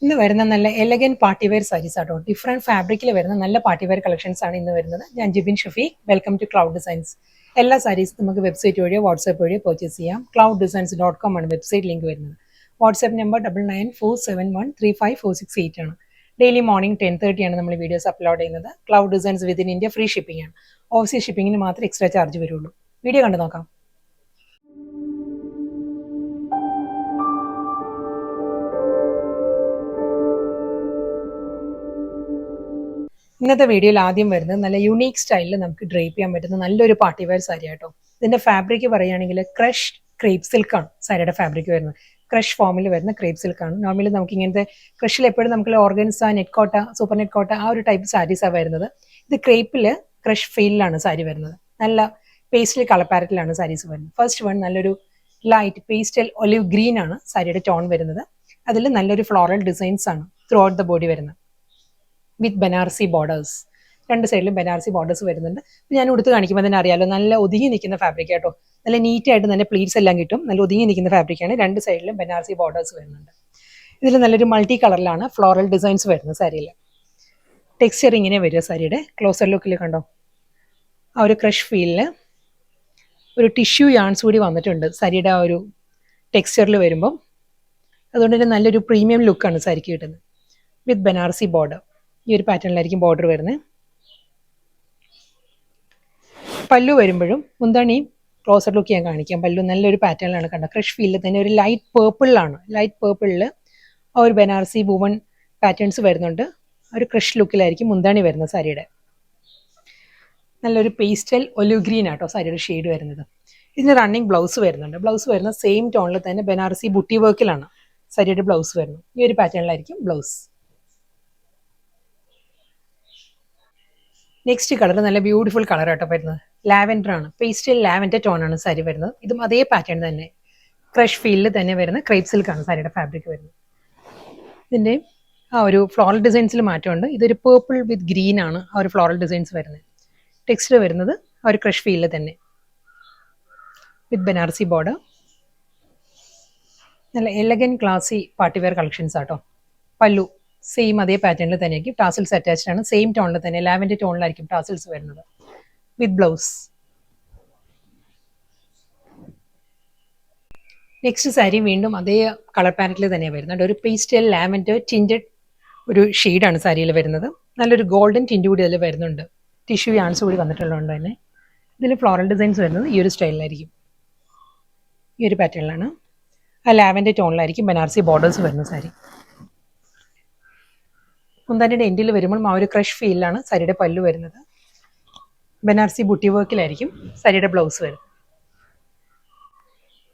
ഇന്ന് വരുന്ന നല്ല എലഗൻ പാർട്ടി വെയർ സാരീസ് ആട്ടോ. ഡിഫറെന്റ് ഫാബ്രിക്കിൽ വരുന്ന നല്ല പാർട്ടി വെയർ കളക്ഷൻസ് ആണ് ഇന്ന് വരുന്നത്. ഞാൻ Jibin Shafeeq. Welcome to Cloud Designs. എല്ലാ സാരീസും നമുക്ക് വെബ്സൈറ്റ് വഴിയോ വാട്സ്ആപ്പ് വഴിയോ പർച്ചേസ് ചെയ്യാം. clouddesigns.com ആണ് വെബ്സൈറ്റ് ലിങ്ക് വരുന്നത്. വാട്സ്ആപ്പ് നമ്പർ 9947135468 ആണ്. ഡെയിലി മോർണിംഗ് 10:30 ആണ് നമ്മൾ വീഡിയോസ് അപ്ലോഡ് ചെയ്യുന്നത്. Cloud designs within India free shipping ആണ്. ഓവർസീസ് ഷിപ്പിംഗിന് മാത്രമേ എക്സ്ട്രാ ചാർജ് വരുള്ളൂ. വീഡിയോ കണ്ടു നോക്കാം. ഇന്നത്തെ വീഡിയോയിൽ ആദ്യം വരുന്നത് നല്ല യുണീക്ക് സ്റ്റൈലിൽ നമുക്ക് ഡ്രേപ്പ് ചെയ്യാൻ പറ്റുന്ന നല്ലൊരു പാർട്ടി വെയർ സാരി ആട്ടോ. ഇതിന്റെ ഫാബ്രിക് പറയുകയാണെങ്കിൽ ക്രഷ് ക്രേപ്പ് സിൽക്ക് ആണ് സാരിയുടെ ഫാബ്രിക് വരുന്നത്. ക്രഷ് ഫോമിൽ വരുന്ന ക്രേപ്പ് സിൽക്ക് ആണ്. നോർമലി നമുക്ക് ഇങ്ങനത്തെ ക്രഷിൽ എപ്പോഴും നമുക്ക് ഓർഗൻസ, നെറ്റ് കോട്ട, സൂപ്പർ നെറ്റ് കോട്ട ആ ഒരു ടൈപ്പ് സാരീസാണ് വരുന്നത്. ഇത് ക്രേപ്പിൽ ക്രഷ് ഫീലിലാണ് സാരി വരുന്നത്. നല്ല പേസ്റ്റൽ കളർ പാരറ്റിലാണ് സാരീസ് വരുന്നത്. ഫസ്റ്റ് വൺ നല്ലൊരു ലൈറ്റ് പേസ്റ്റൽ ഒലിവ് ഗ്രീൻ ആണ് സാരിയുടെ ടോൺ വരുന്നത്. അതിൽ നല്ലൊരു ഫ്ലോറൽ ഡിസൈൻസ് ആണ് ത്രൂ ഔട്ട് ദ ബോഡി വരുന്നത് വിത്ത് ബനാറസി ബോർഡേഴ്സ്. രണ്ട് സൈഡിലും ബനാറസി ബോർഡേഴ്സ് വരുന്നുണ്ട്. ഞാൻ ഉടുത്ത് കാണിക്കുമ്പോൾ തന്നെ അറിയാലോ, നല്ല ഒതുങ്ങി നിൽക്കുന്ന ഫാബ്രിക് ആട്ടോ. നല്ല നീറ്റായിട്ട് നല്ല പ്ലീറ്റ്സ് എല്ലാം കിട്ടും. നല്ല ഒതുങ്ങി നിൽക്കുന്ന ഫാബ്രിക്കാണ്. രണ്ട് സൈഡിലും ബനാറസി ബോർഡേഴ്സ് വരുന്നുണ്ട്. ഇതിൽ നല്ലൊരു മൾട്ടി കളറിലാണ് ഫ്ലോറൽ ഡിസൈൻസ് വരുന്നത് സാരിയിൽ. ടെക്സ്ചർ ഇങ്ങനെ വരിക സാരിയുടെ. ക്ലോസർ ലുക്കിൽ കണ്ടോ, ആ ഒരു ക്രഷ് ഫീലില് ഒരു ടിഷ്യൂ യാൺസ് കൂടി വന്നിട്ടുണ്ട് സാരിയുടെ ആ ഒരു ടെക്സ്ചറിൽ വരുമ്പം. അതുകൊണ്ട് തന്നെ നല്ലൊരു പ്രീമിയം ലുക്കാണ് സാരിക്ക് കിട്ടുന്നത് വിത്ത് ബനാറസി ബോർഡർ. ഈ ഒരു പാറ്റേണിലായിരിക്കും ബോർഡർ വരുന്നത്. പല്ലു വരുമ്പോഴും മുന്താണിയും ക്ലോസർ ലുക്ക് ഞാൻ കാണിക്കാം. പല്ലു നല്ലൊരു പാറ്റേണിലാണ് കണ്ടത്. ക്രഷ് ഫീലിൽ തന്നെ ഒരു ലൈറ്റ് പേർപ്പിളിലാണ്. ലൈറ്റ് പേർപ്പിളിൽ ആ ഒരു ബനാറസി വുവൺ പാറ്റേൺസ് വരുന്നുണ്ട്. ഒരു ക്രഷ് ലുക്കിലായിരിക്കും മുന്താണി വരുന്നത് സാരിയുടെ. നല്ലൊരു പേസ്റ്റൽ ഒലിവ് ഗ്രീൻ ആട്ടോ സാരിയുടെ ഷെയ്ഡ് വരുന്നത്. ഇതിന് റണ്ണിങ് ബ്ലൗസ് വരുന്നുണ്ട്. ബ്ലൗസ് വരുന്ന സെയിം ടോണിൽ തന്നെ ബനാറസി ബുട്ടി വർക്കിലാണ് സാരിയുടെ ബ്ലൗസ് വരുന്നത്. ഈ ഒരു പാറ്റേണിലായിരിക്കും ബ്ലൗസ്. നെക്സ്റ്റ് കളർ നല്ല ബ്യൂട്ടിഫുൾ കളർ ആട്ടോ വരുന്നത്. ലാവൻഡർ ആണ്. പേസ്റ്റൽ ലാവൻഡർ ടോൺ ആണ് സാരി വരുന്നത്. ഇതും അതേ പാറ്റേൺ തന്നെ ക്രഷ് ഫീലിൽ തന്നെ വരുന്ന ക്രേപ്പ് സിൽക്ക് ആണ് സാരിയുടെ ഫാബ്രിക് വരുന്നത്. ഇതിൻ്റെ ആ ഒരു ഫ്ലോറൽ ഡിസൈൻസിൽ മാറ്റമുണ്ട്. ഇതൊരു പേർപ്പിൾ വിത്ത് ഗ്രീൻ ആണ് ആ ഒരു ഫ്ലോറൽ ഡിസൈൻസ് വരുന്നത്. ടെക്സ്റ്റ് വരുന്നത് ആ ഒരു ക്രഷ് ഫീലിൽ തന്നെ വിത്ത് ബനാറസി ബോർഡർ. നല്ല എലഗൻ ക്ലാസി പാർട്ടി വെയർ കളക്ഷൻസ് ആട്ടോ. പല്ലു സെയിം അതേ പാറ്റേണിൽ തന്നെയായിരിക്കും. ടാസിൽസ് അറ്റാച്ച്ഡ് ആണ്. സെയിം ടോണിൽ തന്നെ ലാവൻഡർ ടോണിലായിരിക്കും ടാസിൽസ് വരുന്നത് വിത്ത് ബ്ലൗസ്. നെക്സ്റ്റ് സാരി വീണ്ടും അതേ കളർ പാലറ്റിൽ തന്നെയാണ് വരുന്നത്. ഒരു പേസ്റ്റൽ ലാവൻഡർ ടിൻറ്റഡ് ഒരു ഷെയ്ഡാണ് സാരിയിൽ വരുന്നത്. നല്ലൊരു ഗോൾഡൻ ടിൻറ്റ് കൂടി അതിൽ വരുന്നുണ്ട്. ടിഷ്യൂ യാൺസ് കൂടി വന്നിട്ടുള്ളതുകൊണ്ട് തന്നെ ഇതിൽ ഫ്ലോറൽ ഡിസൈൻസ് വരുന്നത് ഈ ഒരു സ്റ്റൈലിലായിരിക്കും. ഈ ഒരു പാറ്റേണിലാണ്. ആ ലാവൻഡർ ടോണിലായിരിക്കും ബനാറസി ബോർഡേഴ്സ് വരുന്ന സാരി. മുന്താനിയുടെ എൻഡിൽ വരുമ്പോൾ ആ ഒരു ക്രഷ് ഫീലിലാണ് സാരിയുടെ പല്ലു വരുന്നത്. ബനാറസി ബുട്ടി വർക്കിലായിരിക്കും സാരിയുടെ ബ്ലൗസ് വരുന്നത്.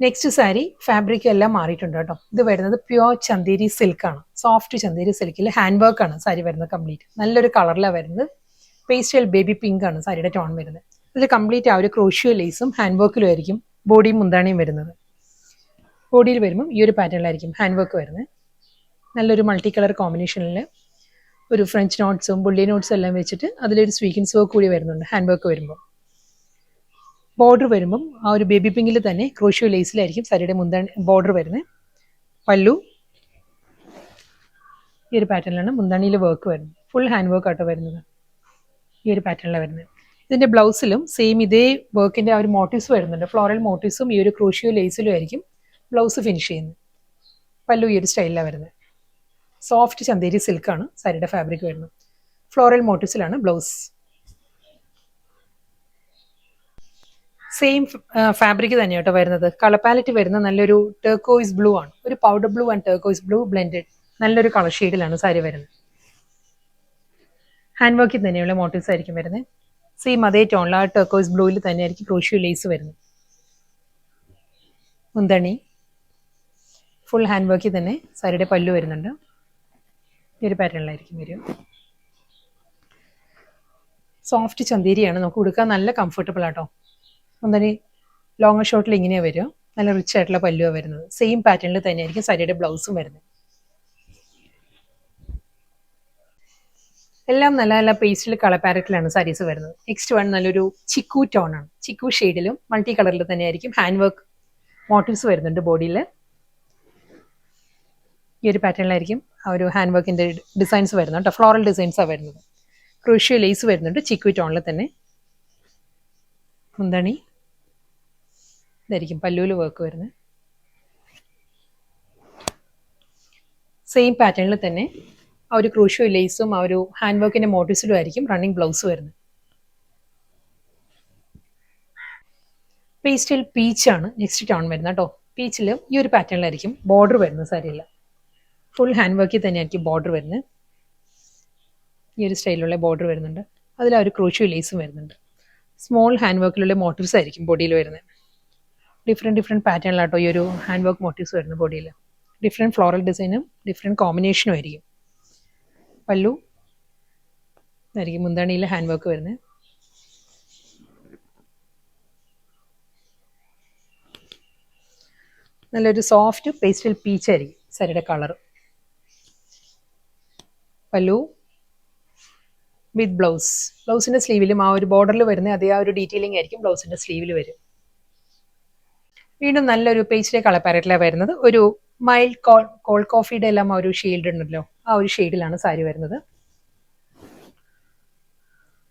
നെക്സ്റ്റ് സാരി ഫാബ്രിക് എല്ലാം മാറിയിട്ടുണ്ട് കേട്ടോ. ഇത് വരുന്നത് പ്യുവർ ചന്തേരി സിൽക്കാണ്. സോഫ്റ്റ് ചന്തേരി സിൽക്കിൽ ഹാൻഡ് വർക്ക് ആണ് സാരി വരുന്നത്. കംപ്ലീറ്റ് നല്ലൊരു കളറിലാണ് വരുന്നത്. പേസ്റ്റൽ ബേബി പിങ്ക് ആണ് സാരിയുടെ ടോൺ വരുന്നത്. ഇതിൽ കംപ്ലീറ്റ് ആ ഒരു ക്രോഷ്യോ ലേസും ഹാൻഡ് വർക്കിലും ആയിരിക്കും ബോഡിയും മുന്താണിയും വരുന്നത്. ബോഡിയിൽ വരുമ്പം ഈ ഒരു പാറ്റേണിലായിരിക്കും ഹാൻഡ് വർക്ക് വരുന്നത്. നല്ലൊരു മൾട്ടി കളർ കോമ്പിനേഷനിൽ ഒരു ഫ്രഞ്ച് നോട്ട്സും ബുള്ളി നോട്ട്സും എല്ലാം വെച്ചിട്ട് അതിലൊരു സ്വീക്കൻസ് വർക്ക് കൂടി വരുന്നുണ്ട് ഹാൻഡ് വർക്ക് വരുമ്പോൾ. ബോർഡർ വരുമ്പം ആ ഒരു ബേബി പിങ്കിൽ തന്നെ ക്രോഷ്യോ ലേസിലായിരിക്കും സാരിയുടെ മുന്താണി ബോർഡർ വരുന്നത്. പല്ലു ഈ ഒരു പാറ്റേണിലാണ് മുന്താണിയിൽ വർക്ക് വരുന്നത്. ഫുൾ ഹാൻഡ് വർക്ക് ആട്ടോ വരുന്നത്. ഈ ഒരു പാറ്റേണിലാണ് വരുന്നത്. ഇതിൻ്റെ ബ്ലൗസിലും സെയിം ഇതേ വർക്കിൻ്റെ ആ ഒരു മോട്ടീവ്സ് വരുന്നുണ്ട്. ഫ്ലോറൽ മോട്ടീവ്സും ഈ ഒരു ക്രോഷ്യോ ലേസിലും ആയിരിക്കും ബ്ലൗസ് ഫിനിഷ് ചെയ്യുന്നത്. പല്ലു ഈ ഒരു സ്റ്റൈലിലാണ് വരുന്നത്. സോഫ്റ്റ് ചന്തേരി സിൽക്കാണ് സാരിയുടെ ഫാബ്രിക് വരുന്നത്. ഫ്ലോറൽ മോട്ടീവ്സിലാണ് ബ്ലൗസ്. സെയിം ഫാബ്രിക് തന്നെയാട്ടോ വരുന്നത്. കളർ പാലറ്റ് വരുന്ന നല്ലൊരു ടർക്കോയിസ് ബ്ലൂ ആണ്. ഒരു powder blue and turquoise blue blended നല്ലൊരു കളർ ഷെയ്ഡിലാണ് സാരി വരുന്നത്. ഹാൻഡ് വർക്കിൽ തന്നെയുള്ള മോട്ടീവ്സ് ആയിരിക്കും വരുന്നത്. സെയിം അതേ ടോണിൽ ആ ടർക്കോയിസ് ബ്ലൂവിൽ തന്നെയായിരിക്കും ക്രോഷ്യോ ലേസ് വരുന്നത്. മുന്തണി ഫുൾ ഹാൻഡ് വർക്കിൽ തന്നെ സാരിയുടെ പല്ലു വരുന്നുണ്ട്. ഈ ഒരു പാറ്റേണിലായിരിക്കും വരും. സോഫ്റ്റ് ചന്തേരിയാണ്. നമുക്ക് ഉടുക്കാൻ നല്ല കംഫർട്ടബിൾ ആട്ടോ. മുന്തണി ലോങ്ങർ ഷോർട്ടിൽ ഇങ്ങനെയാണ് വരിക. നല്ല റിച്ച് ആയിട്ടുള്ള പല്ലുവാണ് വരുന്നത്. സെയിം പാറ്റേണിൽ തന്നെയായിരിക്കും സാരിയുടെ ബ്ലൗസും വരുന്നത്. എല്ലാം നല്ല നല്ല പേസ്റ്റിൽ കളർ പാരറ്റിലാണ് സാരീസ് വരുന്നത്. നെക്സ്റ്റ് വൺ നല്ലൊരു ചിക്കു ടോൺ ആണ്. ചിക്കു ഷെയ്ഡിലും മൾട്ടി കളറിൽ തന്നെ ആയിരിക്കും ഹാൻഡ് വർക്ക് മോട്ടീവ്സ് വരുന്നുണ്ട് ബോഡിയിൽ. ഈ ഈ ഒരു പാറ്റേണിലായിരിക്കും ആ ഒരു ഹാൻഡ് വർക്കിൻ്റെ ഡിസൈൻസ് വരുന്നത് കേട്ടോ. ഫ്ലോറൽ ഡിസൈൻസാണ് വരുന്നത്. ക്രൂഷ്യോ ലേസ് വരുന്നുണ്ട് ചിക്വി ടോണിൽ തന്നെ. മുന്താണി ഇതായിരിക്കും പല്ലൂല് വർക്ക് വരുന്നത്. സെയിം പാറ്റേണിൽ തന്നെ ആ ഒരു ക്രൂഷ്യോ ലേസും ആ ഒരു ഹാൻഡ് വർക്കിൻ്റെ മോട്ടീവ്സിലും ആയിരിക്കും റണ്ണിങ് ബ്ലൗസ് വരുന്നത്. പേസ്റ്റൽ പീച്ചാണ് നെക്സ്റ്റ് ടോൺ വരുന്നത് കേട്ടോ. പീച്ചിൽ ഈ ഒരു പാറ്റേണിലായിരിക്കും ബോർഡർ വരുന്നത് സാരിയില്ല. ഫുൾ ഹാൻഡ് വർക്കിൽ തന്നെയായിരിക്കും ബോർഡർ വരുന്നത്. ഈ ഒരു സ്റ്റൈലിലുള്ള ബോർഡർ വരുന്നുണ്ട്. അതിൽ ആ ഒരു ക്രൂഷ്യോ ലേസും വരുന്നുണ്ട്. സ്മോൾ ഹാൻഡ് വർക്കിലുള്ള മോട്ടീവ്സ് ആയിരിക്കും ബോഡിയിൽ വരുന്നത്. ഡിഫറെൻറ്റ് പാറ്റേണിലാട്ടോ ഈ ഒരു ഹാൻഡ് വർക്ക് മോട്ടീവ്സ് വരുന്നത് ബോഡിയിൽ. ഡിഫറെൻറ്റ് ഫ്ലോറൽ ഡിസൈനും ഡിഫറെൻറ്റ് കോമ്പിനേഷനും ആയിരിക്കും. പല്ലു ഇതായിരിക്കും മുന്താണിയിൽ ഹാൻഡ് വർക്ക് വരുന്നത്. നല്ലൊരു സോഫ്റ്റ് പേസ്റ്റൽ പീച്ച് ആയിരിക്കും സാരിയുടെ കളർ. പല്ലു വിത്ത് ബ്ലൗസ്. ബ്ലൗസിൻ്റെ സ്ലീവിലും ആ ഒരു ബോർഡറിൽ വരുന്ന അതേ ആ ഒരു ഡീറ്റെയിലിംഗ് ആയിരിക്കും ബ്ലൗസിൻ്റെ സ്ലീവിൽ വരും. വീണ്ടും നല്ലൊരു പേസ്റ്റൽ കളർ പാരറ്റിലാണ് വരുന്നത്. ഒരു മൈൽഡ് കോൾഡ് കോഫിയുടെ എല്ലാം ആ ഒരു ഷെയ്ഡ് ഉണ്ടല്ലോ, ആ ഒരു ഷെയ്ഡിലാണ് സാരി വരുന്നത്.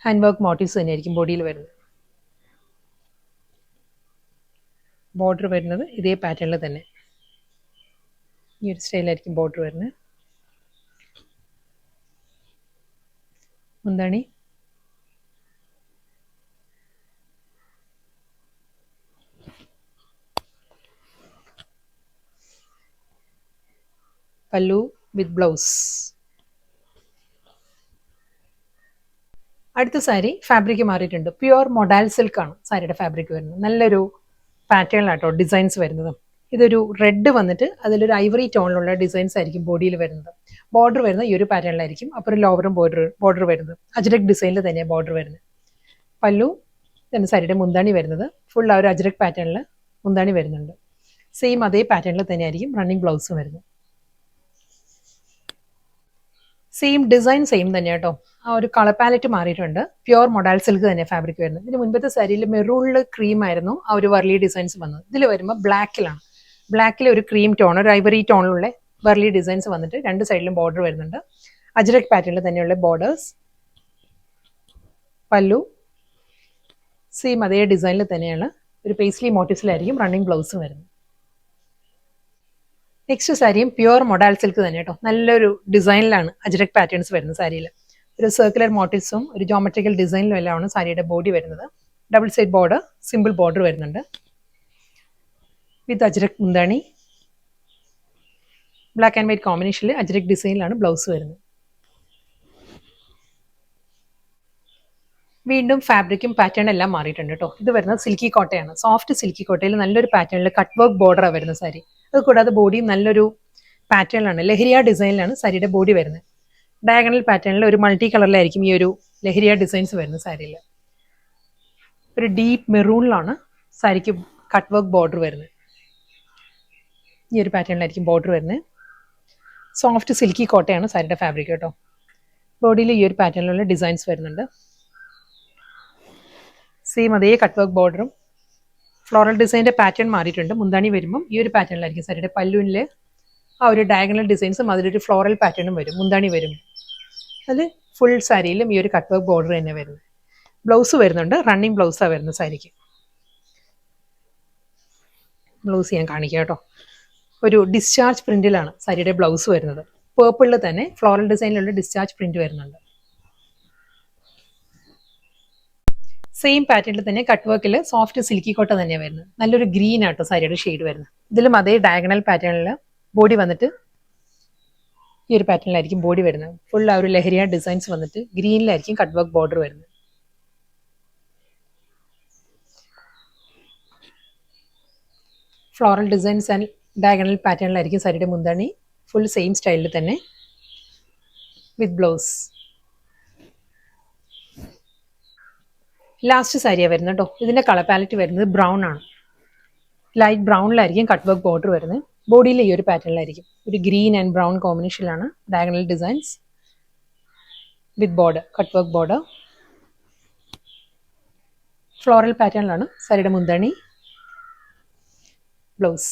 ഹാൻഡ് വർക്ക് മോട്ടീവ്സ് തന്നെയായിരിക്കും ബോഡിയിൽ വരുന്നത്. ബോർഡർ വരുന്നത് ഇതേ പാറ്റേണിൽ തന്നെ ഈ ഒരു സ്റ്റൈലായിരിക്കും ബോർഡർ വരുന്നത്. മുന്താണി പല്ലു വിത്ത് ബ്ലൗസ്. അടുത്ത സാരി ഫാബ്രിക് മാറിയിട്ടുണ്ട്. പ്യുവർ മൊഡാൽ സിൽക്കാണ് സാരിയുടെ ഫാബ്രിക് വരുന്നത്. നല്ലൊരു പാറ്റേണിലാട്ടോ ഡിസൈൻസ് വരുന്നത്. ഇതൊരു റെഡ് വന്നിട്ട് അതിലൊരു ഐവറി ടോണിലുള്ള ഡിസൈൻസ് ആയിരിക്കും ബോഡിയിൽ വരുന്നത്. ബോർഡർ വരുന്നത് ഈ ഒരു പാറ്റേണിലായിരിക്കും. അപ്പുറം ലോവറും ബോർഡർ വരുന്നത് അജ്രക് ഡിസൈനിൽ തന്നെയാണ് ബോർഡർ വരുന്നത്. പല്ലു തന്നെ സാരിയുടെ മുന്താണി വരുന്നത് ഫുൾ ആ ഒരു അജ്രക് പാറ്റേണിൽ മുന്താണി വരുന്നുണ്ട്. സെയിം അതേ പാറ്റേണിൽ തന്നെയായിരിക്കും റണ്ണിങ് ബ്ലൗസ് വരുന്നത്. സെയിം ഡിസൈൻ സെയിം തന്നെ കേട്ടോ. ആ ഒരു കളർ പാലറ്റ് മാറിയിട്ടുണ്ട്. പ്യുവർ മൊഡാൽ സിൽക്ക് തന്നെ ഫാബ്രിക് വരുന്നത്. ഇതിന് മുൻപത്തെ സാരിയിൽ മെറൂണിൽ ക്രീം ആയിരുന്നു ആ ഒരു വർലി ഡിസൈൻസ് വന്നത്. ഇതിൽ വരുമ്പോൾ ബ്ലാക്കിലാണ്. ബ്ലാക്കിൽ ഒരു ക്രീം ടോൺ, ഒരു ഐവറി ടോണിലുള്ള വർലി ഡിസൈൻസ് വന്നിട്ട് രണ്ട് സൈഡിലും ബോർഡർ വരുന്നുണ്ട്. അജ്രക് പാറ്റേണിൽ തന്നെയുള്ള ബോർഡേഴ്സ്. പല്ലു സെയിം അതേ ഡിസൈനിൽ തന്നെയാണ് ഒരു പേസ്ലി മോട്ടീവ്സിലായിരിക്കും റണ്ണിങ് ബ്ലൗസും വരുന്നത്. നെക്സ്റ്റ് സാരിയും പ്യുവർ മൊഡാൽ സിൽക്ക് തന്നെ കേട്ടോ. നല്ലൊരു ഡിസൈനിലാണ് അജ്രക് പാറ്റേൺസ് വരുന്നത് സാരിയിൽ. ഒരു സർക്കുലർ മോട്ടീവ്സും ഒരു ജോമെട്രിക്കൽ ഡിസൈനിലും എല്ലാമാണ് സാരിയുടെ ബോഡി വരുന്നത്. Double side border, simple border വരുന്നുണ്ട്. വിത്ത് അജ്രക് മുന്താണി. ബ്ലാക്ക് ആൻഡ് വൈറ്റ് കോമ്പിനേഷനിൽ അജ്രക് ഡിസൈനിലാണ് ബ്ലൗസ് വരുന്നത്. വീണ്ടും ഫാബ്രിക്കും പാറ്റേൺ എല്ലാം മാറിയിട്ടുണ്ട് കേട്ടോ. ഇത് വരുന്നത് സിൽക്കി കോട്ടയാണ്. സോഫ്റ്റ് സിൽക്കി കോട്ടയിൽ നല്ലൊരു പാറ്റേണിൽ കട്ട് വർക്ക് ബോർഡറാണ് വരുന്ന സാരി. അത് കൂടാതെ ബോഡി നല്ലൊരു പാറ്റേണിലാണ്, ലഹരിയ ഡിസൈനിലാണ് സാരിയുടെ ബോഡി വരുന്നത്. ഡയഗണൽ പാറ്റേണിൽ ഒരു മൾട്ടി കളറിലായിരിക്കും ഈ ഒരു ലഹരിയ ഡിസൈൻസ് വരുന്നത് സാരിയിൽ. ഒരു ഡീപ്പ് മെറൂണിലാണ് സാരിക്ക് കട്ട് വർക്ക് ബോർഡർ വരുന്നത്. ഈ ഒരു പാറ്റേണിലായിരിക്കും ബോർഡർ വരുന്നത്. സോഫ്റ്റ് സിൽക്കി കോട്ടയാണ് സാരിയുടെ ഫാബ്രിക് കേട്ടോ. ബോഡിയിൽ ഈ ഒരു പാറ്റേണിലുള്ള ഡിസൈൻസ് വരുന്നുണ്ട്. സെയിം അതേ കട്ട് വർക്ക് ബോർഡറും. ഫ്ലോറൽ ഡിസൈൻ്റെ പാറ്റേൺ മാറിയിട്ടുണ്ട്. മുന്താണി വരുമ്പം ഈ ഒരു പാറ്റേണിലായിരിക്കും സാരിയുടെ പല്ലുവിൽ ആ ഒരു ഡയഗണൽ ഡിസൈൻസും അതിലൊരു ഫ്ലോറൽ പാറ്റേണും വരും മുന്താണി വരും. അത് ഫുൾ സാരിയിലും ഈ ഒരു കട്ട് വർക്ക് ബോർഡർ തന്നെ വരുന്നത്. ബ്ലൗസ് വരുന്നുണ്ട്, റണ്ണിങ് ബ്ലൗസാണ് വരുന്നത് സാരിക്ക്. ബ്ലൗസ് ഞാൻ കാണിക്കാം കേട്ടോ. ഒരു ഡിസ്ചാർജ് പ്രിന്റിലാണ് സാരിയുടെ ബ്ലൗസ് വരുന്നത്. പേർപ്പിളിൽ തന്നെ ഫ്ലോറൽ ഡിസൈനിലുള്ള ഡിസ്ചാർജ് പ്രിന്റ് വരുന്നുണ്ട്. സെയിം പാറ്റേണിൽ തന്നെ കട്ട് വർക്കിൽ സോഫ്റ്റ് സിൽക്കി കോട്ട തന്നെയാണ് വരുന്നത്. നല്ലൊരു ഗ്രീൻ ആട്ടോ സാരിയുടെ ഷെയ്ഡ് വരുന്നത്. ഇതിലും അതേ ഡയഗണൽ പാറ്റേണിൽ ബോഡി വന്നിട്ട് ഈ ഒരു പാറ്റേണിലായിരിക്കും ബോഡി വരുന്നത്. ഫുൾ ആ ഒരു ലഹരിയ ഡിസൈൻസ് വന്നിട്ട് ഗ്രീനിലായിരിക്കും കട്ട് വർക്ക് ബോർഡർ വരുന്നത്. ഫ്ലോറൽ ഡിസൈൻസ് ആൻഡ് ഡയഗണൽ പാറ്റേണിലായിരിക്കും സാരിയുടെ മുന്താണി. ഫുൾ സെയിം സ്റ്റൈലിൽ തന്നെ വിത്ത് ബ്ലൗസ്. ലാസ്റ്റ് സാരിയാണ് വരുന്നത് കേട്ടോ. ഇതിൻ്റെ കളർ പാലറ്റ് വരുന്നത് ബ്രൗൺ ആണ്. ലൈറ്റ് ബ്രൗണിലായിരിക്കും കട്ട് വർക്ക് ബോർഡർ വരുന്നത്. ബോഡിയിൽ ഈ ഒരു പാറ്റേണിലായിരിക്കും ഒരു ഗ്രീൻ ആൻഡ് ബ്രൗൺ കോമ്പിനേഷനിലാണ് diagonal designs with border, cut work border. Floral പാറ്റേണിലാണ് സാരിയുടെ മുന്താണി, ബ്ലൗസ്.